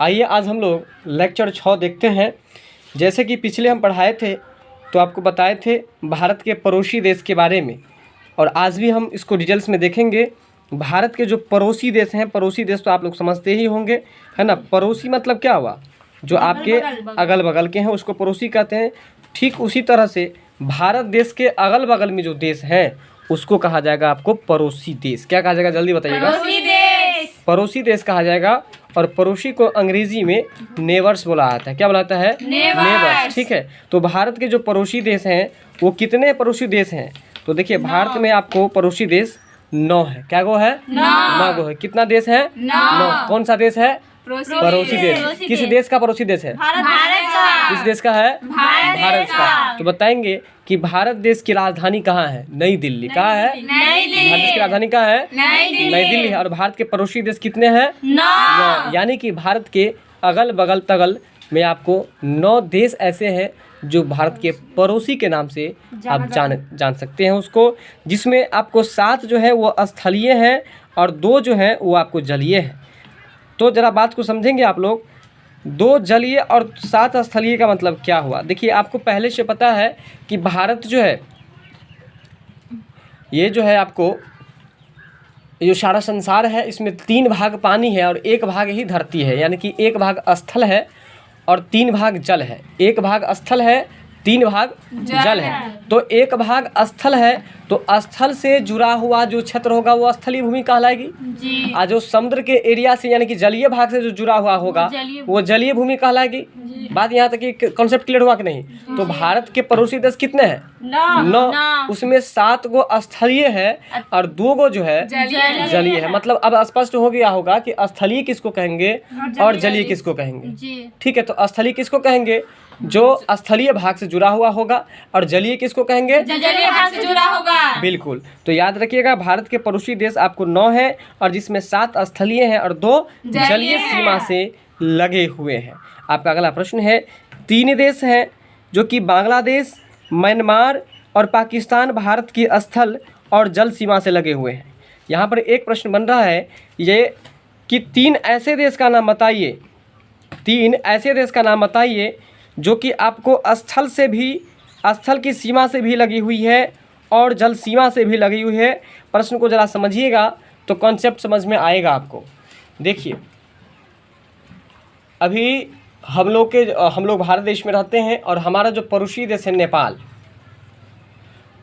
आइए आज हम लोग लेक्चर 6 देखते हैं। जैसे कि पिछले हम पढ़ाए थे तो आपको बताए थे भारत के पड़ोसी देश के बारे में, और आज भी हम इसको डिटेल्स में देखेंगे। भारत के जो पड़ोसी देश हैं, पड़ोसी देश तो आप लोग समझते ही होंगे, है ना। पड़ोसी मतलब क्या हुआ? जो आपके अगल बगल के हैं उसको पड़ोसी कहते हैं। ठीक उसी तरह से भारत देश के अगल बगल में जो देश हैं उसको कहा जाएगा आपको पड़ोसी देश। क्या कहा जाएगा, जल्दी बताइएगा। पड़ोसी देश कहा जाएगा। और पड़ोसी को अंग्रेजी में नेबर्स बोला जाता है। क्या बोला जाता है? नेबर्स। ठीक है, तो भारत के जो पड़ोसी देश हैं वो कितने पड़ोसी देश हैं? तो देखिए भारत में आपको पड़ोसी देश 9 है। क्या गो है? 9 गो है। कितना देश है? 9। कौन सा देश है? पड़ोसी देश। किस देश का पड़ोसी देश है? किस देश का है? भारत का। तो बताएंगे कि भारत देश की राजधानी कहाँ है? नई दिल्ली। कहाँ है? भारत देश की राजधानी कहाँ है? नई दिल्ली है। और भारत के पड़ोसी देश कितने हैं? 9। यानी कि भारत के अगल बगल तगल में आपको 9 देश ऐसे हैं जो भारत के पड़ोसी के नाम से आप जान सकते हैं उसको, जिसमें आपको 7 जो है वो स्थलीय हैं और 2 जो हैं वो आपको जलीय हैं। तो ज़रा बात को समझेंगे आप लोग। 2 जलीय और 7 स्थलीय का मतलब क्या हुआ? देखिए आपको पहले से पता है कि भारत जो है ये जो है आपको ये जो सारा संसार है इसमें 3 भाग पानी है और 1 भाग ही धरती है। यानी कि 1 भाग स्थल है और 3 भाग जल है। 1 भाग स्थल है, 3 भाग जल है। तो 1 भाग स्थल है तो स्थल से जुड़ा हुआ जो क्षेत्र होगा वो स्थलीय भूमि कहलाएगी जी। और जो समुद्र के एरिया से यानी कि जलीय भाग से जो जुड़ा हुआ होगा वो जलीय भूमि कहलाएगी। बात यहाँ तक कि कॉन्सेप्ट क्लियर हुआ कि नहीं? तो भारत के पड़ोसी देश कितने हैं? 9। उसमें 7 गो स्थलीय है और 2 गो जो है जलीय है। मतलब अब स्पष्ट हो गया होगा कि स्थलीय किसको कहेंगे और जलीय किसको कहेंगे। ठीक है, तो स्थलीय किसको कहेंगे? जो स्थलीय भाग से जुड़ा हुआ होगा। और जलीय किसको कहेंगे? जलीय भाग से जुड़ा होगा। बिल्कुल। तो याद रखिएगा भारत के पड़ोसी देश आपको 9 है और जिसमें 7 स्थलीय हैं और 2 जलीय सीमा से लगे हुए हैं। आपका अगला प्रश्न है, 3 देश हैं जो कि बांग्लादेश, म्यांमार और पाकिस्तान भारत की स्थल और जल सीमा से लगे हुए हैं। यहाँ पर एक प्रश्न बन रहा है ये कि 3 ऐसे देश का नाम बताइए। 3 ऐसे देश का नाम बताइए जो कि आपको स्थल की सीमा से भी लगी हुई है और जल सीमा से भी लगी हुई है। प्रश्न को ज़रा समझिएगा तो कॉन्सेप्ट समझ में आएगा आपको। देखिए अभी हम लोग भारत देश में रहते हैं और हमारा जो पड़ोसी देश है नेपाल,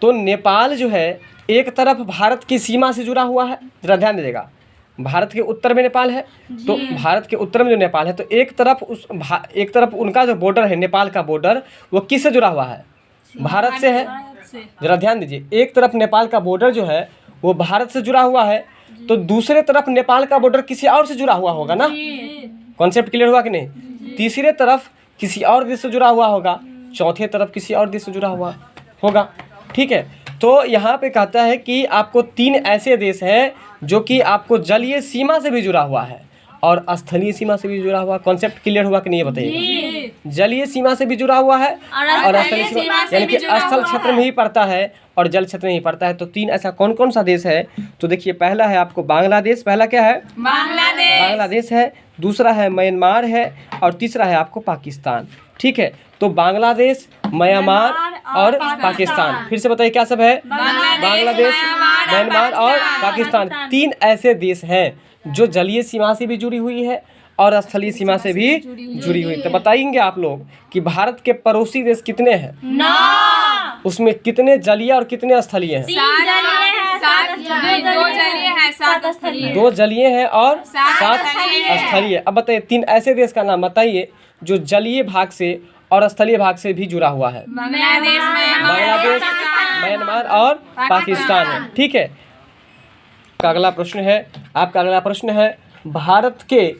तो नेपाल जो है एक तरफ भारत की सीमा से जुड़ा हुआ है। ज़रा ध्यान दीजिएगा, भारत के उत्तर में नेपाल है। तो भारत के उत्तर में जो नेपाल है तो एक तरफ उनका जो बॉर्डर है, नेपाल का बॉर्डर, वो किससे जुड़ा हुआ है? भारत से है। ज़रा ध्यान दीजिए, एक तरफ नेपाल का बॉर्डर जो है वो भारत से जुड़ा हुआ है तो दूसरे तरफ नेपाल का बॉर्डर किसी और से जुड़ा हुआ होगा ना। कॉन्सेप्ट क्लियर हुआ कि नहीं? तीसरे तरफ किसी और देश से जुड़ा हुआ होगा, चौथे तरफ किसी और देश से जुड़ा हुआ होगा। ठीक है, तो यहाँ पे कहता है कि आपको 3 ऐसे देश हैं जो कि आपको जलीय सीमा से भी जुड़ा हुआ है और स्थलीय सीमा से भी जुड़ा हुआ। कॉन्सेप्ट क्लियर हुआ कि नहीं बताइए? जलीय सीमा से भी जुड़ा हुआ है और स्थलीय सीमा यानी कि स्थल क्षेत्र में ही पड़ता है और जल क्षेत्र में ही पड़ता है। तो 3 ऐसा कौन कौन सा देश है? तो देखिए पहला है आपको बांग्लादेश। पहला क्या है? बांग्लादेश है। दूसरा है म्यांमार है और तीसरा है आपको पाकिस्तान। ठीक है, तो बांग्लादेश, म्यांमार और पाकिस्तान। फिर से बताइए क्या सब है? बांग्लादेश, म्यांमार और पाकिस्तान। 3 ऐसे देश हैं जो जलीय सीमा से भी जुड़ी हुई है और स्थलीय सीमा से भी जुड़ी हुई। तो बताएंगे आप लोग कि भारत के पड़ोसी देश कितने हैं? 9। उसमें कितने जलीय और कितने स्थलीय हैं? 2 जलीय हैं और 7 स्थलीय। अब बताइए 3 ऐसे देश का नाम बताइए जो जलीय भाग से और स्थलीय भाग से भी जुड़ा हुआ है। बांग्लादेश, म्यांमार और पाकिस्तान है। ठीक है, आपका अगला प्रश्न है भारत के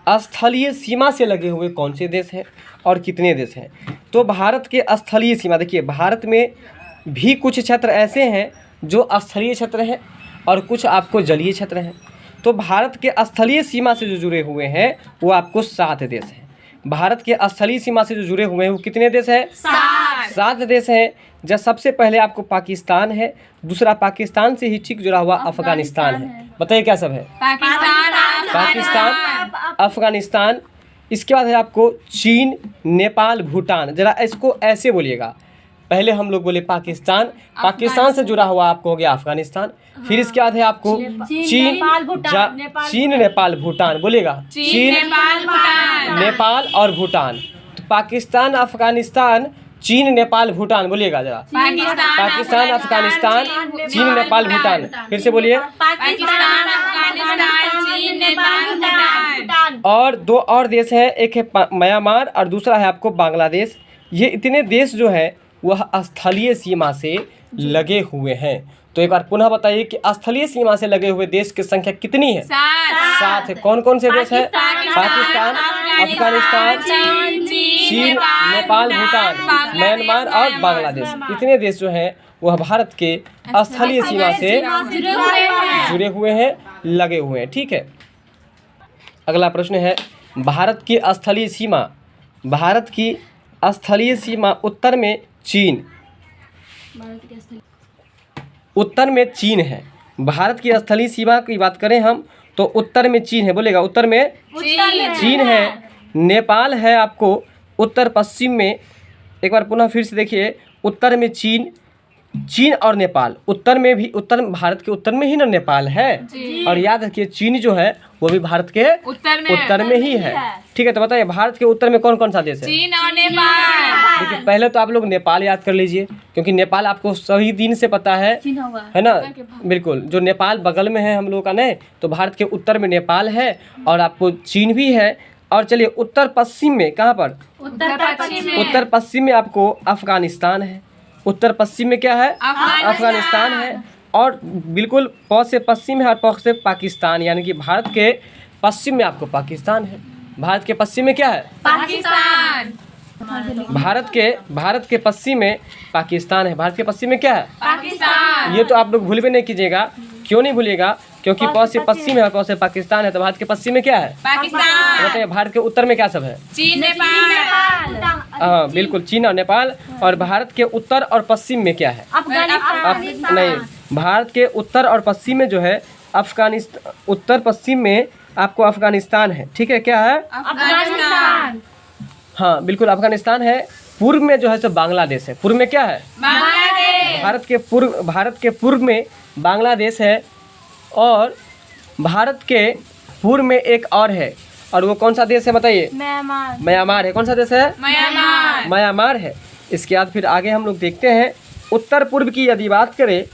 स्थलीय सीमा से लगे हुए कौन से देश हैं और कितने देश हैं? तो भारत के स्थलीय सीमा, देखिए भारत में भी कुछ क्षेत्र ऐसे हैं जो स्थलीय क्षेत्र हैं और कुछ आपको जलीय क्षेत्र हैं। तो भारत के स्थलीय सीमा से जो जुड़े हुए हैं वो आपको 7 देश हैं। भारत के स्थलीय सीमा से जो जुड़े हुए हैं वो कितने देश हैं? 7 देश हैं। जब सबसे पहले आपको पाकिस्तान है, दूसरा पाकिस्तान से ही ठीक जुड़ा हुआ अफगानिस्तान है। बताइए क्या सब है? पाकिस्तान, अफगानिस्तान, इसके बाद है आपको चीन, नेपाल, भूटान। ज़रा इसको ऐसे बोलिएगा, पहले हम लोग बोले पाकिस्तान, पाकिस्तान से जुड़ा हुआ आपको हो गया अफगानिस्तान। फिर इसके बाद है आपको चीन, नेपाल, भूटान। बोलिएगा चीन, नेपाल और भूटान। तो पाकिस्तान, अफगानिस्तान, चीन, नेपाल, भूटान। बोलिएगा जरा, पाकिस्तान, अफगानिस्तान, चीन, नेपाल, भूटान। फिर से बोलिए, और दो और देश हैं, एक है म्यांमार और दूसरा है आपको बांग्लादेश। ये इतने देश जो है वह स्थलीय सीमा से लगे हुए हैं। तो एक बार पुनः बताइए कि स्थलीय सीमा से लगे हुए देश की संख्या कितनी है? 7 है। कौन कौन से देश हैं? पाकिस्तान, अफगानिस्तान, चीन, नेपाल, भूटान, म्यांमार और बांग्लादेश। इतने देश जो हैं वह भारत के स्थलीय सीमा से जुड़े हुए हैं, लगे हुए हैं। ठीक है, अगला प्रश्न है, भारत की स्थलीय सीमा, भारत की स्थलीय सीमा उत्तर में चीन, उत्तर में चीन है। भारत की स्थलीय सीमा की बात करें हम तो उत्तर में चीन है। बोलेगा उत्तर में चीन है। नेपाल है आपको उत्तर पश्चिम में। एक बार पुनः फिर से देखिए, उत्तर में चीन, चीन और नेपाल। उत्तर में भी, उत्तर भारत के उत्तर में ही ना नेपाल है। और याद रखिए चीन जो है वो भी भारत के उत्तर में ही है। ठीक है, तो बताइए भारत के उत्तर में कौन कौन सा देश है? चीन और नेपाल। देखिए पहले तो आप लोग नेपाल याद कर लीजिए, क्योंकि नेपाल आपको सही दिन से पता है ना। बिल्कुल, जो नेपाल बगल में है हम लोगों का, नहीं तो भारत के उत्तर में नेपाल है और आपको चीन भी है। और चलिए उत्तर पश्चिम में, कहाँ पर? उत्तर पश्चिम में आपको अफगानिस्तान है। उत्तर पश्चिम में क्या है? अफगानिस्तान है। और बिल्कुल पौ से पश्चिम है और पौ से पाकिस्तान, यानी कि भारत के पश्चिम में आपको पाकिस्तान है। भारत के पश्चिम में क्या है? पाकिस्तान। भारत के पश्चिम में पाकिस्तान है। भारत के पश्चिम में क्या है? पाकिस्तान। ये तो आप लोग भूल भी नहीं कीजिएगा। क्यों नहीं भूलिएगा? क्योंकि पौ से पश्चिम है और पौ से पाकिस्तान है। तो भारत के पश्चिम में क्या है? पाकिस्तान। बताइए भारत के उत्तर में क्या सब है? चीन, नेपाल। हाँ बिल्कुल, चीन और नेपाल। और भारत के उत्तर और पश्चिम में क्या है? नहीं, भारत के उत्तर और पश्चिम में जो है अफगानिस्तान, उत्तर पश्चिम में आपको अफगानिस्तान है। ठीक है, क्या है? अफगानिस्तान। हाँ बिल्कुल अफगानिस्तान है। पूर्व में जो है सो बांग्लादेश है। पूर्व में क्या है? बांग्लादेश। भारत के पूर्व में बांग्लादेश है। और भारत के पूर्व में एक और है, और वो कौन सा देश है बताइए? म्यांमार है। कौन सा देश है? म्यांमार है। इसके बाद फिर आगे हम लोग देखते हैं, उत्तर पूर्व की यदि बात करें,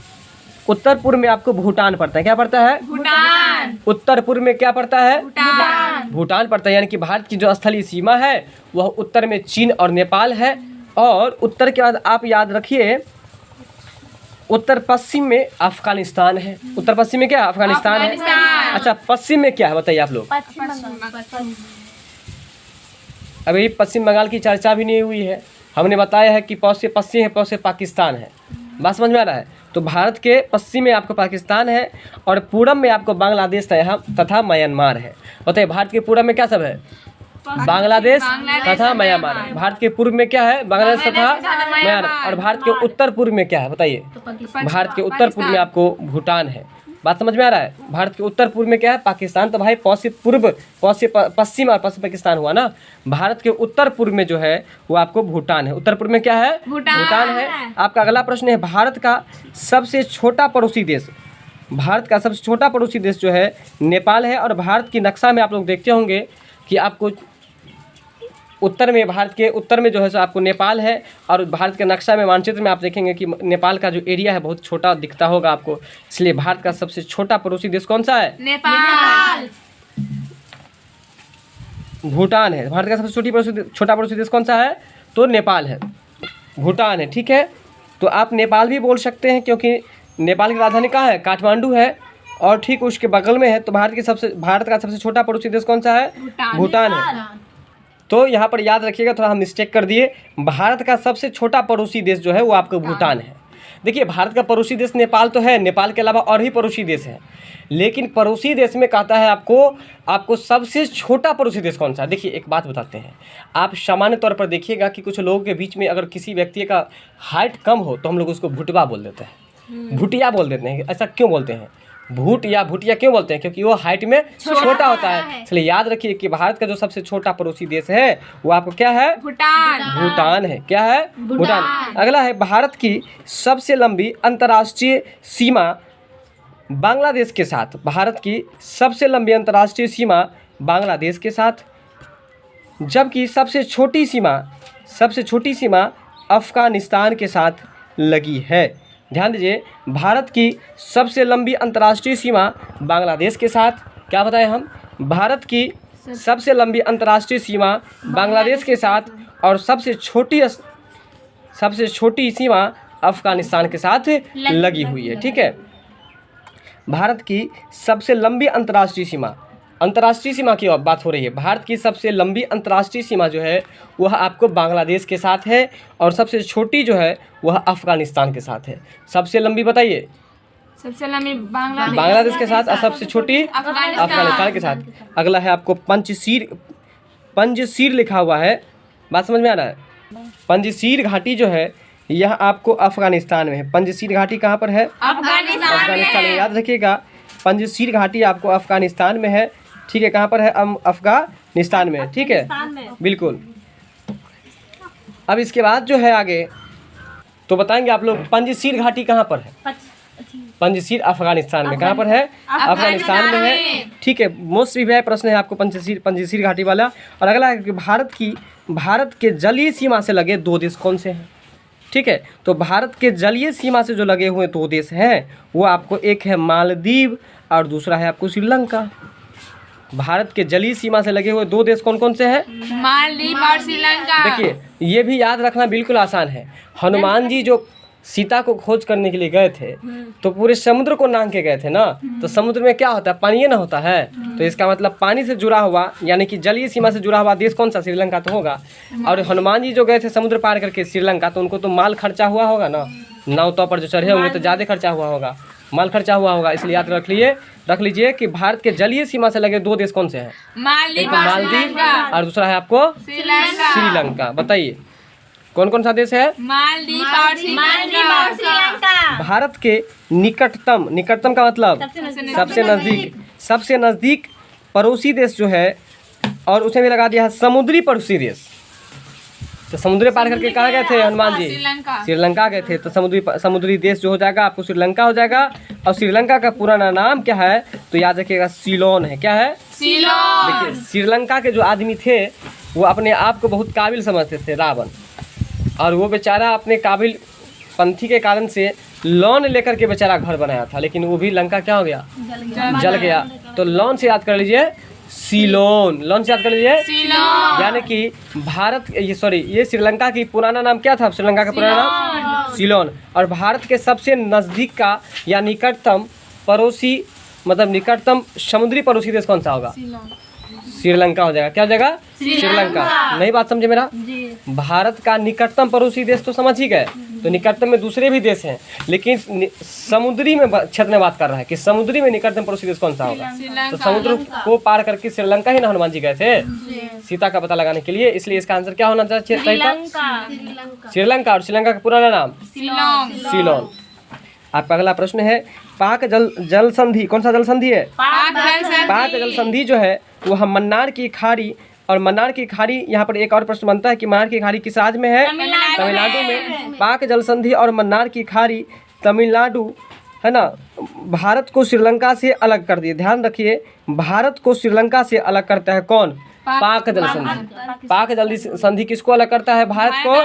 उत्तर पूर्व में आपको भूटान पड़ता है। क्या पड़ता है? भूटान। उत्तर पूर्व में क्या पड़ता है? भूटान। भूटान पड़ता है। यानी कि भारत की जो स्थलीय सीमा है वह उत्तर में चीन और नेपाल है। और उत्तर के बाद आप याद रखिए, उत्तर पश्चिम में अफगानिस्तान है। उत्तर पश्चिम में क्या है? अफगानिस्तान है। अच्छा, पश्चिम में क्या है बताइए आप लोग? अभी पश्चिम बंगाल की चर्चा भी नहीं हुई है। हमने बताया है कि पौ से पश्चिम है, पौ से पाकिस्तान है। बात समझ में आ रहा है? तो भारत के पश्चिम में आपको पाकिस्तान है और पूरब में आपको बांग्लादेश तथा म्यांमार है। बताइए भारत के पूरब में क्या सब है? बांग्लादेश तथा म्यांमार। भारत के पूर्व में क्या है? बांग्लादेश तथा म्यांमार। और भारत के उत्तर पूर्व में क्या है बताइए? भारत के उत्तर पूर्व में आपको भूटान है। बात समझ में आ रहा है? भारत के उत्तर पूर्व में क्या है? पाकिस्तान। तो भाई पौ से पूर्व, पौ से पश्चिम और पश्चिम पाकिस्तान हुआ ना। भारत के उत्तर पूर्व में जो है वो आपको भूटान है। उत्तर पूर्व में क्या है? भूटान है। आपका अगला प्रश्न है, भारत का सबसे छोटा पड़ोसी देश। भारत का सबसे छोटा पड़ोसी देश जो है नेपाल है। और भारत की नक्शा में आप लोग देखते होंगे कि आपको उत्तर में, भारत के उत्तर में जो है सो आपको नेपाल है। और भारत के नक्शा में, मानचित्र में आप देखेंगे कि नेपाल का जो एरिया है बहुत छोटा दिखता होगा आपको। इसलिए भारत का सबसे छोटा पड़ोसी देश कौन सा है? नेपाल। भूटान है। भारत का सबसे छोटा पड़ोसी देश कौन सा है? तो नेपाल है, भूटान है। ठीक है, तो आप नेपाल भी बोल सकते हैं, क्योंकि नेपाल की राजधानी कहाँ है? काठमांडू है। और ठीक उसके बगल में है। तो भारत का सबसे छोटा पड़ोसी देश कौन सा है? भूटान है। तो यहाँ पर याद रखिएगा, थोड़ा हम मिस्टेक कर दिए। भारत का सबसे छोटा पड़ोसी देश जो है वो आपको भूटान है। देखिए भारत का पड़ोसी देश नेपाल तो है, नेपाल के अलावा और भी पड़ोसी देश हैं, लेकिन पड़ोसी देश में कहता है आपको सबसे छोटा पड़ोसी देश कौन सा है। देखिए एक बात बताते हैं, आप सामान्य तौर पर देखिएगा कि कुछ लोगों के बीच में अगर किसी व्यक्ति का हाइट कम हो तो हम लोग उसको भुटवा बोल देते हैं, भुटिया बोल देते हैं। ऐसा क्यों बोलते हैं? भूट या भूटिया क्यों बोलते हैं? क्योंकि वो हाइट में छोटा होता है। इसलिए याद रखिए कि भारत का जो सबसे छोटा पड़ोसी देश है वो आपको क्या है? भूटान। भूटान है। क्या है? भूटान। अगला है भारत की सबसे लंबी अंतर्राष्ट्रीय सीमा बांग्लादेश के साथ। भारत की सबसे लंबी अंतर्राष्ट्रीय सीमा बांग्लादेश के साथ, जबकि सबसे छोटी सीमा अफगानिस्तान के साथ लगी है। ध्यान दीजिए, भारत की सबसे लंबी अंतर्राष्ट्रीय सीमा बांग्लादेश के साथ, क्या बताएं हम? भारत की सबसे लंबी अंतर्राष्ट्रीय सीमा बांग्लादेश के साथ और सबसे छोटी सीमा अफगानिस्तान के साथ लगी हुई है। ठीक है, भारत की सबसे लंबी अंतर्राष्ट्रीय सीमा की बात हो रही है। भारत की सबसे लंबी अंतर्राष्ट्रीय सीमा जो है वह आपको बांग्लादेश के साथ है और सबसे छोटी जो है वह अफगानिस्तान के साथ है। सबसे लंबी बताइए? सबसे लंबी बांग्लादेश के साथ और सबसे छोटी अफगानिस्तान के साथ। अगला है आपको पंजशीर लिखा हुआ है, बात समझ में आ रहा है? पंजशीर घाटी जो है यह आपको अफगानिस्तान में है। पंजशीर घाटी कहाँ पर है? अफगानिस्तान में। याद रखिएगा, पंजशीर घाटी आपको अफगानिस्तान में है। ठीक है, कहाँ पर है? अफगानिस्तान में। ठीक है, बिल्कुल। अब इसके बाद जो है आगे तो बताएंगे आप लोग पंजशीर घाटी कहाँ पर है? पंजशीर अफगानिस्तान में। कहाँ पर है? अफगानिस्तान में है। ठीक है, मोस्ट रिवाइज प्रश्न है आपको पंजशीर घाटी वाला। और अगला है कि भारत के जलीय सीमा से लगे दो देश कौन से हैं? ठीक है, तो भारत के जलीय सीमा से जो लगे हुए दो देश हैं वो आपको, एक है मालदीव और दूसरा है आपको श्रीलंका। भारत के जलीय सीमा से लगे हुए दो देश कौन कौन से हैं? मालदीव और श्रीलंका। देखिए, ये भी याद रखना बिल्कुल आसान है। हनुमान जी जो सीता को खोज करने के लिए गए थे तो पूरे समुद्र को नांग के गए थे ना, तो समुद्र में क्या होता है? पानी ना होता है। तो इसका मतलब पानी से जुड़ा हुआ यानी कि जलीय सीमा से जुड़ा हुआ देश कौन सा? श्रीलंका तो होगा। और हनुमान जी जो गए थे समुद्र पार करके श्रीलंका, तो उनको तो माल खर्चा हुआ होगा ना, नाव तो पर जो चढ़े होंगे तो ज़्यादा खर्चा हुआ होगा, माल खर्चा हुआ होगा। इसलिए याद रख लीजिए कि भारत के जलीय सीमा से लगे दो देश कौन से हैं? एक मालदीव और दूसरा है आपको श्रीलंका। बताइए कौन कौन सा देश है? मालदीव और श्रीलंका। भारत के निकटतम का मतलब सबसे नज़दीक पड़ोसी देश जो है, और उसमें भी लगा दिया है समुद्री पड़ोसी देश। तो समुद्र पार करके कहाँ गए थे हनुमान जी? श्रीलंका गए थे। तो समुद्री देश जो हो जाएगा आपको श्रीलंका हो जाएगा। और श्रीलंका का पुराना नाम क्या है? तो याद रखिएगा, सीलोन है। क्या है? सीलोन। देखिए, श्रीलंका के जो आदमी थे वो अपने आप को बहुत काबिल समझते थे, रावण, और वो बेचारा अपने काबिल पंथी के कारण से लोन लेकर के बेचारा घर बनाया था, लेकिन वो भी लंका क्या हो गया? जल गया। तो लोन से याद कर लीजिए सीलोन। लोन से याद कर लीजिए सीलोन। यानी कि ये श्रीलंका की पुराना नाम क्या था? श्रीलंका का पुराना नाम सीलोन। और भारत के सबसे नज़दीक का या निकटतम पड़ोसी, मतलब निकटतम समुद्री पड़ोसी देश कौन सा होगा? श्रीलंका हो जाएगा। क्या हो जाएगा? श्रीलंका। नहीं बात समझे मेरा? भारत का निकटतम पड़ोसी देश तो समझ ही गए। तो निकटतम में दूसरे भी देश हैं, लेकिन समुद्री में क्षेत्र में बात कर रहा है कि समुद्री में निकटतम पड़ोसी देश कौन सा होगा? तो समुद्र को पार करके श्रीलंका ही ना हनुमान जी गए थे सीता का पता लगाने के लिए। इसलिए इसका आंसर क्या होना चाहिए? श्रीलंका। और श्रीलंका का पुराना नाम सीलोन। आपका अगला प्रश्न है, पाक जल संधि कौन सा जल संधि है? पाक जल संधि जो है वो हम मन्नार की खाड़ी, और मन्नार की खाड़ी, यहाँ पर एक और प्रश्न बनता है कि मन्नार की खाड़ी किस राज्य में है? तमिलनाडु में। पाक जल संधि और मन्नार की खाड़ी तमिलनाडु है ना, भारत को श्रीलंका से अलग कर दिए। ध्यान रखिए, भारत को श्रीलंका से अलग करता है कौन? पाक जल संधि। पाक जल संधि किसको अलग करता है? भारत को।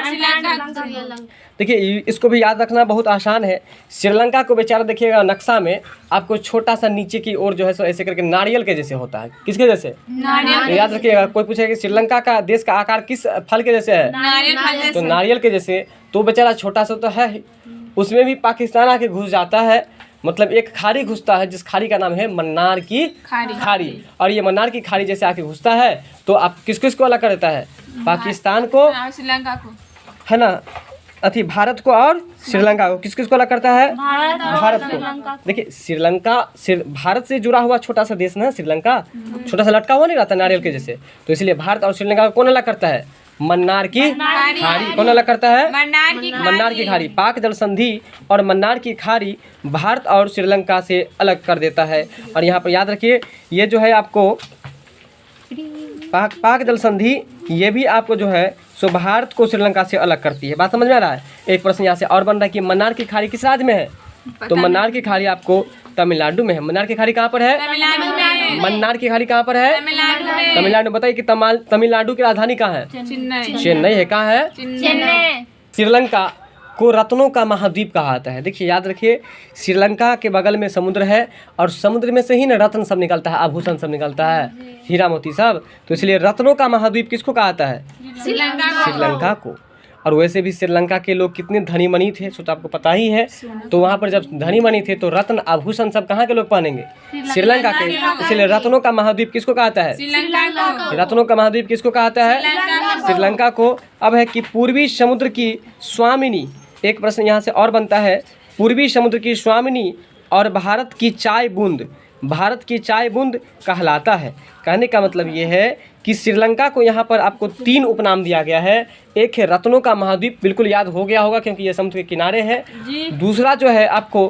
देखिए, इसको भी याद रखना बहुत आसान है। श्रीलंका को बेचारा देखिएगा नक्शा में आपको छोटा सा नीचे की ओर जो है सो ऐसे करके नारियल के जैसे होता है। किसके जैसे? तो याद रखिएगा, कोई पूछेगा कि श्रीलंका का देश का आकार किस फल के जैसे है? तो नारियल के जैसे। तो बेचारा छोटा सा तो है, उसमें भी पाकिस्तान आके घुस जाता है। मतलब एक खाड़ी घुसता है जिस खाड़ी का नाम है मन्नार की खाड़ी। और ये मन्नार की खाड़ी जैसे आके घुसता है तो आप किस किस को अलग कर देता है? पाकिस्तान को, श्रीलंका को, है ना, अथी भारत को और श्रीलंका को, किस किस को अलग करता है? भारत को। देखिए भारत से जुड़ा हुआ छोटा सा देश ना श्रीलंका, छोटा सा लटका हुआ नहीं रहता नारियल के जैसे, तो इसलिए भारत और श्रीलंका को कौन अलग करता है? मन्नार की खाड़ी। कौन अलग करता है? मन्नार की खाड़ी। पाक जल संधि और मन्नार की खाड़ी भारत और श्रीलंका से अलग कर देता है। और यहाँ पर याद रखिए ये जो है आपको पाक जल संधि, ये भी आपको जो है सो भारत को श्रीलंका से अलग करती है। बात समझ में आ रहा है? एक प्रश्न यहाँ से और बन रहा है कि मन्नार की खाड़ी किस राज्य में है? तो मन्नार की खाड़ी आपको तमिलनाडु में है। मन्नार की खाड़ी कहाँ पर है? मन्नार की खाड़ी कहाँ पर है? तमिलनाडु। बताइए कि तमिलनाडु की राजधानी कहाँ है? चेन्नई है। कहाँ है? श्रीलंका को रत्नों का महाद्वीप कहा जाता है। देखिए याद रखिए, श्रीलंका के बगल में समुद्र है और समुद्र में से ही ना रत्न सब निकलता है, आभूषण सब निकलता है, हीरा मोती सब, तो इसलिए रत्नों का महाद्वीप किसको कहा जाता है? श्रीलंका को। और वैसे भी श्रीलंका के लोग कितने धनी मनी थे सो तो आपको पता ही है। तो वहाँ पर जब धनी मनी थे तो रत्न आभूषण सब कहाँ के लोग पहनेंगे? श्रीलंका के। इसलिए रत्नों का महाद्वीप किसको कहता है? रत्नों का महाद्वीप किसको कहता है? श्रीलंका को। अब है कि पूर्वी समुद्र की स्वामिनी, एक प्रश्न यहाँ से और बनता है, पूर्वी समुद्र की स्वामिनी और भारत की चाय बूंद, भारत की चाय बूंद कहलाता है। कहने का मतलब ये है कि श्रीलंका को यहाँ पर आपको 3 उपनाम दिया गया है। एक है रत्नों का महाद्वीप, बिल्कुल याद हो गया होगा क्योंकि ये समुद्र के किनारे है। दूसरा जो है आपको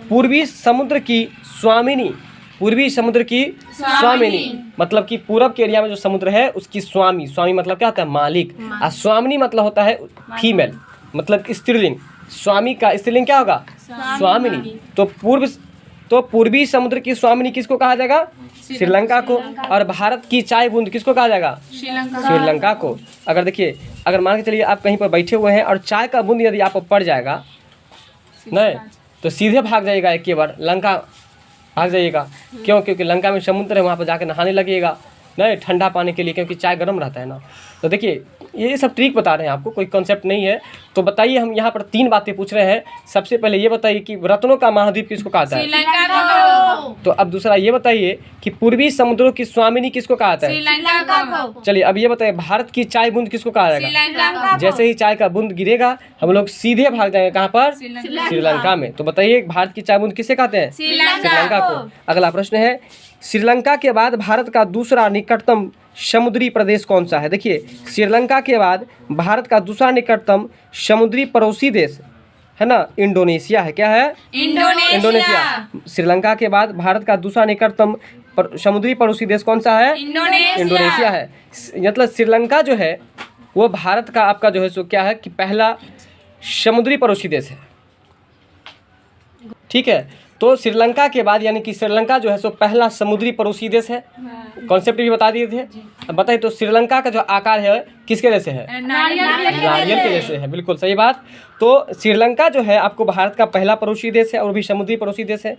पूर्वी समुद्र की स्वामिनी, पूर्वी समुद्र की स्वामिनी मतलब कि पूरब के एरिया में जो समुद्र है उसकी स्वामी, स्वामी मतलब क्या होता है? मालिक। और स्वामिनी मतलब होता है फीमेल, मतलब स्त्रीलिंग। स्वामी का स्त्रीलिंग क्या होगा? स्वामिनी। तो पूर्वी समुद्र की स्वामिनी किसको कहा जाएगा? श्रीलंका को। और भारत की चाय बूंद किसको कहा जाएगा? श्रीलंका को। अगर देखिए, अगर मान के चलिए आप कहीं पर बैठे हुए हैं और चाय का बूंद यदि आप पर पड़ जाएगा नहीं तो सीधे भाग जाइएगा, एक बार लंका भाग जाइएगा। क्यों? क्योंकि लंका में समुद्र है, वहाँ पर जाकर नहाने लगिएगा नहीं, ठंडा पानी के लिए, क्योंकि चाय गर्म रहता है ना। तो देखिए ये सब ट्रिक बता रहे हैं आपको, कोई कॉन्सेप्ट नहीं है। तो बताइए, हम यहाँ पर 3 बातें पूछ रहे हैं। सबसे पहले ये बताइए कि रत्नों का महाद्वीप किसको कहता है? तो अब दूसरा ये बताइए कि पूर्वी समुद्रों की स्वामिनी किसको कहता है? चलिए अब ये बताइए भारत की चाय बूंद किसको कहा जाएगा? जैसे ही चाय का बूंद गिरेगा हम लोग सीधे भाग जाएंगे कहाँ पर? श्रीलंका में। तो बताइए भारत की चाय बूंद किसे कहते हैं? श्रीलंका को। अगला प्रश्न है, श्रीलंका के बाद भारत का दूसरा निकटतम समुद्री प्रदेश कौन सा है? देखिए श्रीलंका के बाद भारत का दूसरा निकटतम समुद्री पड़ोसी देश है ना, इंडोनेशिया है। क्या है? इंडोनेशिया। श्रीलंका के बाद भारत का दूसरा निकटतम समुद्री पड़ोसी देश कौन सा है? इंडोनेशिया है। मतलब श्रीलंका जो है वो भारत का आपका जो है सो क्या है कि पहला समुद्री पड़ोसी देश है। ठीक है, तो श्रीलंका के बाद यानी कि श्रीलंका जो है सो पहला समुद्री पड़ोसी देश है। कॉन्सेप्ट भी बता दिए थे। अब बताइए तो श्रीलंका का जो आकार है किसके जैसे है? नारियल के जैसे है। बिल्कुल सही बात। तो श्रीलंका जो है आपको भारत का पहला पड़ोसी देश है और भी समुद्री पड़ोसी देश है।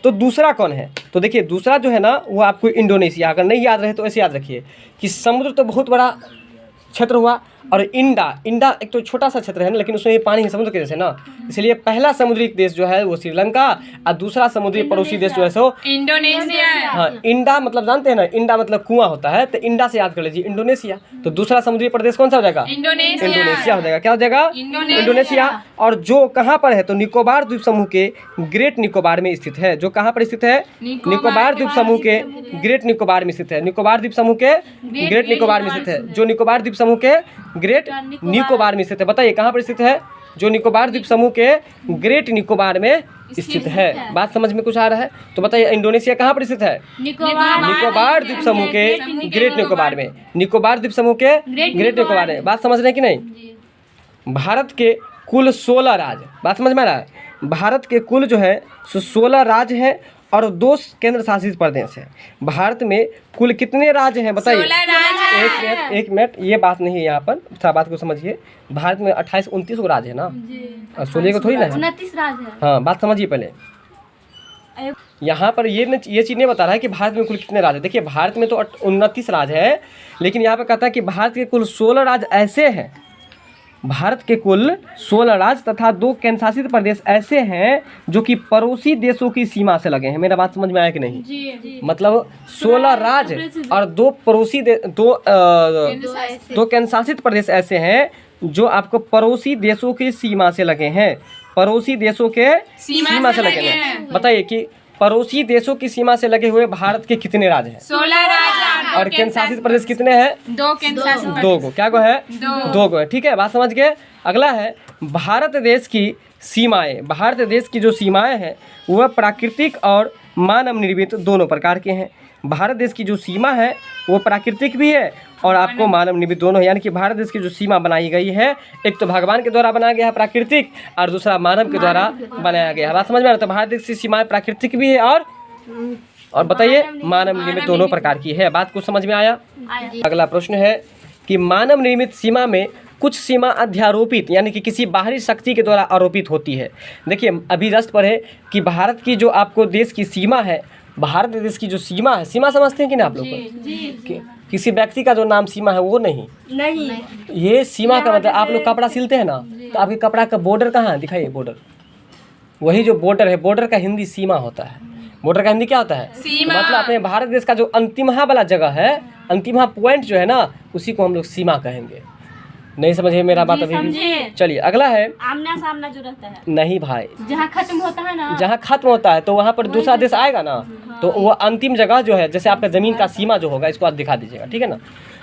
तो दूसरा कौन है? तो देखिए दूसरा जो है ना वो आपको इंडोनेशिया। अगर नहीं याद रहे तो ऐसे याद रखिए कि समुद्र तो बहुत बड़ा क्षेत्र हुआ और इंडा एक तो छोटा सा क्षेत्र है ना, लेकिन उसमें पानी है समुद्र के जैसे ना, इसलिए पहला समुद्री देश जो है वो श्रीलंका और दूसरा समुद्री पड़ोसी देश जो है सो इंडोनेशिया। हाँ, इंडा मतलब जानते हैं ना, इंडा मतलब कुआं होता है, तो इंडा से याद कर लीजिए इंडोनेशिया। तो दूसरा समुद्री प्रदेश कौन सा हो जाएगा? इंडोनेशिया हो जाएगा। क्या हो जाएगा? इंडोनेशिया। और जो कहाँ पर है? तो निकोबार द्वीप समूह के ग्रेट निकोबार में स्थित है। जो कहाँ पर स्थित है? निकोबार द्वीप समूह के ग्रेट निकोबार में स्थित है। निकोबार द्वीप समूह के ग्रेट निकोबार में स्थित है। जो निकोबार द्वीप समूह के ग्रेट निकोबार में स्थित है। बताइए कहाँ पर स्थित है? जो निकोबार द्वीप समूह के ग्रेट निकोबार में स्थित है। बात समझ में कुछ आ रहा है? तो बताइए इंडोनेशिया कहाँ पर स्थित है? निकोबार द्वीप समूह के ग्रेट निकोबार में। निकोबार द्वीप समूह के ग्रेट निकोबार में। बात समझ रहे हैं कि नहीं? भारत के कुल 16 राज्य, बात समझ में आ रहा है? भारत के कुल जो है 16 राज्य है और 2 केंद्र शासित प्रदेश है। भारत में कुल कितने राज्य हैं बताइए? एक मिनट, ये बात नहीं है यहाँ पर, थोड़ा बात को समझिए। भारत में 28-29 को राज्य है ना, 16 को थोड़ी ना है। 29 राज्य है। हाँ, बात समझिए पहले। यहाँ पर ये चीज़ नहीं बता रहा है कि भारत में कुल कितने राज्य। देखिए भारत में तो 29 राज्य है, लेकिन यहाँ पर कहता है कि भारत के कुल 16 राज्य ऐसे हैं, भारत के कुल 16 राज्य तथा 2 केंद्रशासित प्रदेश ऐसे हैं जो कि पड़ोसी देशों की सीमा से लगे हैं। मेरा बात समझ में आया कि नहीं? जी। मतलब 16 राज्य और 2 पड़ोसी दो केंद्रशासित प्रदेश ऐसे हैं जो आपको पड़ोसी देशों की सीमा से लगे हैं। पड़ोसी देशों के सीमा से लगे हैं। बताइए कि पड़ोसी देशों की सीमा से लगे हुए भारत के कितने राज्य हैं? 16 राज्य और केंद्रशासित प्रदेश कितने हैं? 2 केंद्रशासित 2 को। क्या को है? दो। 2 को है। ठीक है, बात समझ गए। अगला है भारत देश की सीमाएं। भारत देश की जो सीमाएं हैं वह प्राकृतिक और मानव निर्मित दोनों प्रकार के हैं। भारत देश की जो सीमा है वो प्राकृतिक भी है और आपको मानव निर्मित दोनों है। यानी कि भारत देश की जो सीमा बनाई गई है, एक तो भगवान के द्वारा बनाया गया है प्राकृतिक, और दूसरा मानव के द्वारा बनाया गया है। बात समझ में आ रहा है? तो भारत देश की सीमाएं प्राकृतिक भी है और बताइए मानव निर्मित दोनों प्रकार की है। बात को समझ में आया? अगला प्रश्न है कि मानव निर्मित सीमा में कुछ सीमा अध्यारोपित यानी कि किसी बाहरी शक्ति के द्वारा आरोपित होती है। देखिए अभी जस्ट पढ़े कि भारत की जो आपको देश की सीमा है, भारत देश की जो सीमा है, सीमा समझते हैं कि ना आप लोग? किसी व्यक्ति का जो नाम सीमा है वो नहीं, ये सीमा का मतलब आप लोग कपड़ा सिलते हैं ना, तो आपके कपड़ा का बॉर्डर कहाँ है? दिखाइए बॉर्डर, वही जो बॉर्डर है, बॉर्डर का हिंदी सीमा होता है। बॉर्डर का हिंदी क्या होता है? सीमा। मतलब अपने भारत देश का जो अंतिम वाला जगह है, अंतिम पॉइंट जो है ना, उसी को हम लोग सीमा कहेंगे। नहीं समझे मेरा बात अभी भी? चलिए अगला है आमना सामना जो रहता है, नहीं भाई, जहाँ खत्म होता है ना, जहाँ खत्म होता है तो वहाँ पर दूसरा देश आएगा ना, तो वो अंतिम जगह जो है, जैसे आपका ज़मीन का सीमा जो होगा, इसको आप दिखा दीजिएगा, ठीक है ना।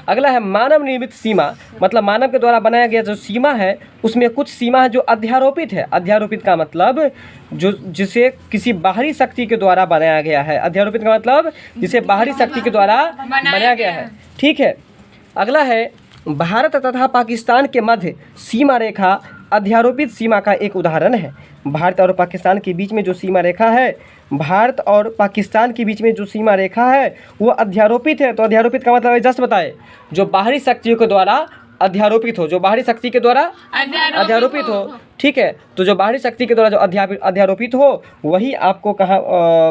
अगला है मानव निर्मित सीमा। मतलब मानव के द्वारा बनाया गया जो सीमा है उसमें कुछ सीमा है जो अध्यारोपित है। अध्यारोपित का मतलब जो जिसे किसी बाहरी शक्ति के द्वारा बनाया गया है। अध्यारोपित का मतलब जिसे बाहरी शक्ति के द्वारा बनाया गया है, ठीक है। अगला है भारत तथा पाकिस्तान के मध्य सीमा रेखा अध्यारोपित सीमा का एक उदाहरण है। भारत और पाकिस्तान के बीच में जो सीमा रेखा है, भारत और पाकिस्तान के बीच में जो सीमा रेखा है वो अध्यारोपित है। तो अध्यारोपित का मतलब है, जस्ट बताए, जो बाहरी शक्तियों के द्वारा अध्यारोपित हो, जो बाहरी शक्ति के द्वारा अध्यारोपित हो, ठीक है। तो जो बाहरी शक्ति के द्वारा जो अध्यारोपित हो वही आपको कहाँ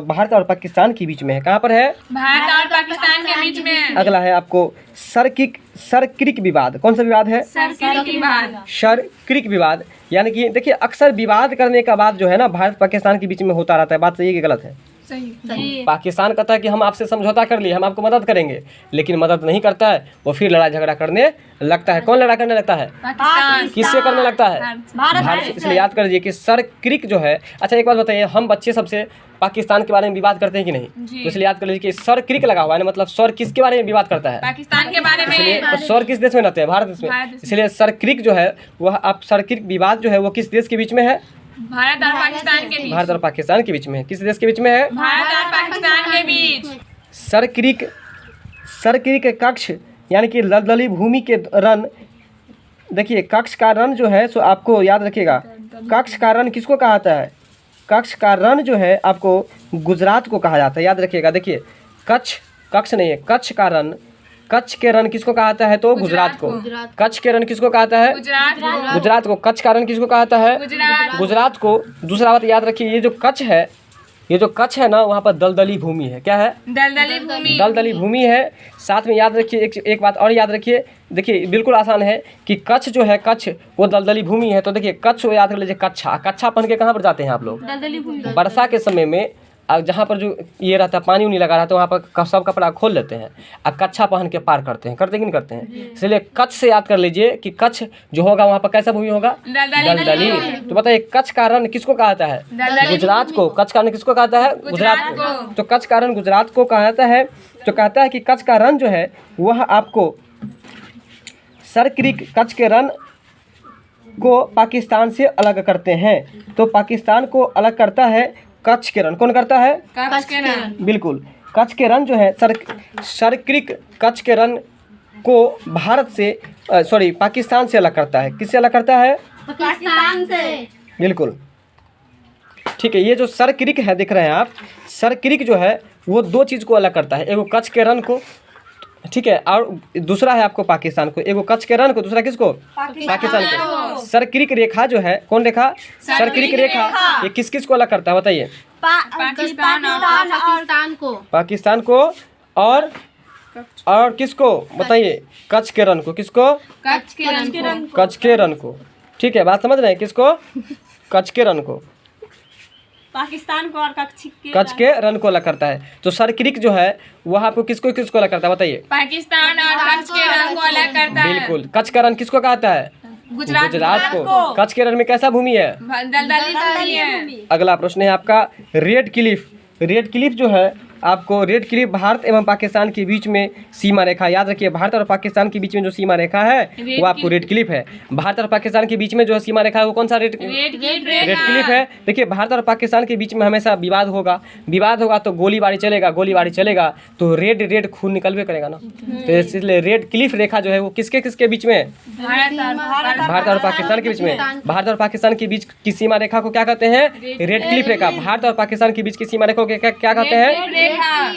भारत और पाकिस्तान के बीच में है। कहाँ पर है? भारत और पाकिस्तान के बीच में। अगला है आपको सरक्रिक विवाद। कौन सा विवाद है? सरक्रिक विवाद। यानी कि देखिए अक्सर विवाद करने का बात जो है ना भारत पाकिस्तान के बीच में होता रहता है। बात सही है कि गलत है? सही। पाकिस्तान कहता है कि हम आपसे समझौता कर लिए, हम आपको मदद करेंगे, लेकिन मदद नहीं करता है, वो फिर लड़ाई झगड़ा करने लगता है। कौन लड़ाई करने लगता है? पाकिस्तान। किससे करने लगता है? भारत से। इसलिए याद कर लीजिए कि सरक्रिक जो है। अच्छा एक बात बताइए, हम बच्चे सबसे पाकिस्तान के बारे में विवाद करते हैं कि नहीं? तो इसलिए याद कर लीजिए कि सरक्रिक लगा हुआ है, मतलब सर किसके बारे में विवाद करता है? पाकिस्तान के बारे में। इसलिए तो सर किस देश में रहते हैं? भारत देश में। इसलिए सरक्रिक जो है वह आप सरक्रिक विवाद जो है वो किस देश के बीच में है? भारत और पाकिस्तान के बीच। भारत और पाकिस्तान के बीच में है। किस देश के बीच में है? भारत और पाकिस्तान के बीच। सरक्रिक कक्ष यानी कि दलदली भूमि के रन। देखिए कक्ष का रन जो है सो आपको याद रखिएगा, कक्ष का रन किसको कहा जाता है? कक्ष का रन जो है आपको गुजरात को कहा जाता है, याद रखिएगा। देखिए कक्ष नहीं है, कच्छ का रन, कच्छ के रन किसको कहा जाता है? तो गुजरात को। कच्छ के रन किसको कहा जाता है? गुजरात को। कच्छ का रन किसको कहा जाता है? गुजरात को। दूसरा बात याद रखिए, ये जो कच्छ है ना, वहाँ पर दलदली भूमि है। क्या है? दलदली भूमि है। साथ में याद रखिए एक बात और याद रखिए, देखिए बिल्कुल आसान है कि कच्छ जो है, कच्छ वो दलदली भूमि है। तो देखिए कच्छ को याद कर लीजिए, कच्छा पहन के कहाँ पर जाते हैं आप लोग? दलदली भूमि। वर्षा के समय में जहाँ पर जो ये रहता है पानी उनी लगा रहता है वहाँ पर सब कपड़ा खोल लेते हैं और कच्छा पहन के पार करते हैं कि नहीं करते हैं? इसलिए कच्छ से याद कर लीजिए कि कच्छ जो होगा वहाँ पर कैसा भूमि होगा? दलदली। तो बताइए कच्छ का रण किसको कहा जाता है? गुजरात को। कच्छ का रण किसको कहा जाता है? गुजरात को। तो कच्छ का रण गुजरात को कहा जाता है। तो कहता है कि कच्छ का रण जो है वह आपको सरक्रिक कच्छ के रण को पाकिस्तान से अलग करते हैं। तो पाकिस्तान को अलग करता है कच्छ के रण। कौन करता है? कच्छ के रण। बिल्कुल। कच्छ के रण जो है सरक्रिक कच्छ के रण को भारत से पाकिस्तान से अलग करता है। किससे अलग करता है? पाकिस्तान से। बिल्कुल ठीक है। ये जो सरक्रिक है देख रहे हैं आप, सरक्रिक जो है वो दो चीज़ को अलग करता है, एगो कच्छ के रण को, ठीक है, और दूसरा है आपको पाकिस्तान को। एगो कच्छ के रण को, दूसरा किसको? पाकिस्तान को। सरक्रिक रेखा जो है, कौन रेखा? सरक्रिक रेखा। ये किस किस को अलग करता है बताइए? पाकिस्तान और पाकिस्तान को। पाकिस्तान को और और किसको बताइए, कच्छ के रण को, किसको? कच्छ के रण को। कच्छ के रण को। ठीक है, बात समझ रहे हैं, किसको? कच्छ के रण को, पाकिस्तान को और कच्छ के रण को अलग करता है। तो सर क्रिक जो है वह आपको किसको किसको अलग करता है बताइए? पाकिस्तान और कच्छ के रण को अलग करता है। बिल्कुल, कच्छ का रण किसको कहता है? गुजरात को। कच्छ के रण में कैसा भूमि है? दलदली भूमि है। अगला प्रश्न है आपका रेड क्लिफ। रेड क्लिफ जो है आपको, रेड क्लिफ भारत एवं पाकिस्तान के बीच में सीमा रेखा, याद रखिए भारत और पाकिस्तान के बीच में जो सीमा रेखा है वो आपको रेड क्लिफ है। भारत और पाकिस्तान के बीच में जो सीमा रेखा है वो कौन सा? रेड क्लिफ है। देखिए भारत और पाकिस्तान के बीच में हमेशा विवाद होगा, विवाद होगा तो गोलीबारी चलेगा तो रेड खून निकलवे करेगा ना। तो इसलिए रेड क्लिफ रेखा जो है वो किसके किसके बीच में? भारत और पाकिस्तान के बीच में। भारत और पाकिस्तान के बीच की सीमा रेखा को क्या कहते हैं? रेड क्लिफ रेखा। भारत और पाकिस्तान के बीच की सीमा रेखा को क्या कहते हैं?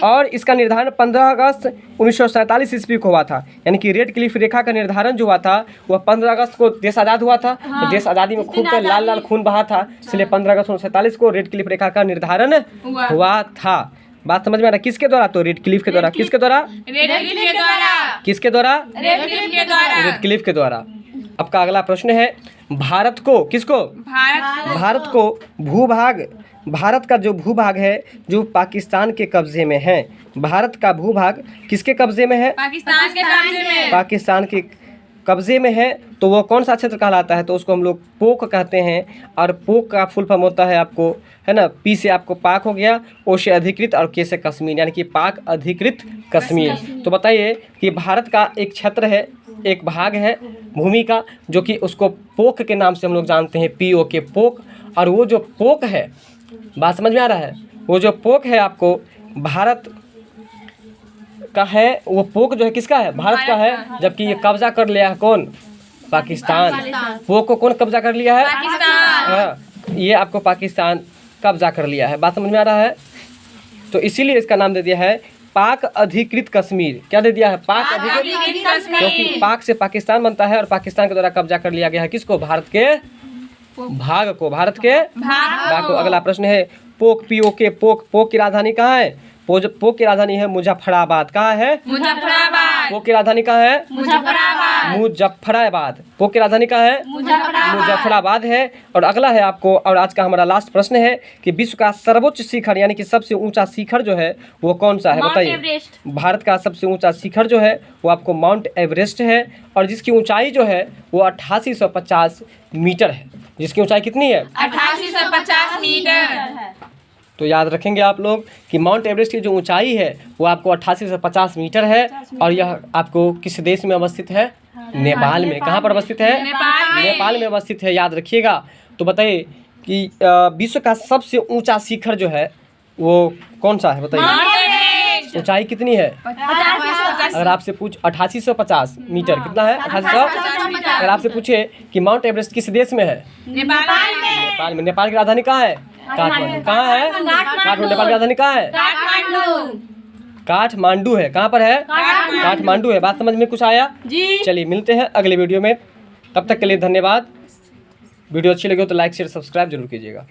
और इसका निर्धारण 15 अगस्त 1947 ईस्वी को हुआ था। यानी कि रेड क्लिफ रेखा का निर्धारण जो हुआ था वह 15 अगस्त को देश आज़ाद हुआ था। तो देश आज़ादी में खूब लाल लाल खून बहा था, इसलिए 15 अगस्त 1947 को रेड क्लिफ रेखा का निर्धारण हुआ था। बात समझ में आ रहा है? किसके द्वारा? तो रेड क्लिफ के द्वारा। किसके द्वारा? किसके द्वारा? रेड क्लिफ के द्वारा। आपका अगला प्रश्न है भारत को, किसको? भारत को भूभाग, भारत का जो भूभाग है जो पाकिस्तान के कब्जे में है, भारत का भूभाग किसके कब्जे में है? पाकिस्तान के कब्जे में। पाकिस्तान के कब्जे में है। तो वो कौन सा क्षेत्र कहलाता है? तो उसको हम लोग पोक कहते हैं। और पोक का फुल फॉर्म होता है आपको, है ना, पी से आपको पाक हो गया, ओ से अधिकृत और के से कश्मीर, यानी कि पाक अधिकृत कश्मीर। तो बताइए कि भारत का एक क्षेत्र है, एक भाग है भूमि का, जो कि उसको पोक के नाम से हम लोग जानते हैं, PO के पोक। और वो जो पोक है, बात समझ में आ रहा है, वो जो पोक है आपको भारत का है, वो पोक जो है किसका है? भारत का है। जबकि ये कब्जा कर लिया है कौन? पाकिस्तान। पोक को कौन कब्जा कर लिया है? हाँ, ये आपको पाकिस्तान कब्जा कर लिया है। बात समझ में आ रहा है? तो इसीलिए इसका नाम दे दिया है पाक अधिकृत कश्मीर। क्या दे दिया है? पाक अधिकृत कश्मीर। क्योंकि पाक से पाकिस्तान बनता है और पाकिस्तान के द्वारा कब्जा कर लिया गया है किसको? भारत के भाग को, भारत के भाग को। अगला प्रश्न है पोक, PO के पोक। पोक की राजधानी कहाँ है? पोक की राजधानी है मुजफ्फराबाद। कहाँ है? मुजफ्फराबाद। पोक की राजधानी कहाँ है? मुजफ्फराबाद। पोक की राजधानी कहाँ है? मुजफ्फराबाद है। और अगला है आपको, और आज का हमारा लास्ट प्रश्न है कि विश्व का सर्वोच्च शिखर यानी कि सबसे ऊंचा शिखर जो है वो कौन सा है बताइए? भारत का सबसे ऊंचा शिखर जो है वो आपको माउंट एवरेस्ट है। और जिसकी ऊंचाई जो है वो 8850 मीटर है। जिसकी ऊंचाई कितनी है? 8850 मीटर। तो याद रखेंगे आप लोग कि माउंट एवरेस्ट की जो ऊंचाई है वो आपको 88 से 50 मीटर है। और यह आपको किस देश में अवस्थित है? नेपाल में। कहाँ पर अवस्थित है? नेपाल में अवस्थित है, याद रखिएगा। तो बताइए कि विश्व का सबसे ऊंचा शिखर जो है वो कौन सा है बताइए? ऊंचाई कितनी है? अगर आपसे 8850 मीटर कितना है? 8800। अगर आपसे पूछे कि माउंट एवरेस्ट किस देश में है? नेपाल में। नेपाल की राजधानी कहाँ है? काठमांडू। कहाँ है? काठमांडू। नेपाल की राजधानी कहाँ है? काठमांडू है। कहाँ पर है? काठमांडू है। बात समझ में कुछ आया? चलिए मिलते हैं अगले वीडियो में, तब तक के लिए धन्यवाद। वीडियो अच्छी लगी हो तो लाइक शेयर सब्सक्राइब जरूर कीजिएगा।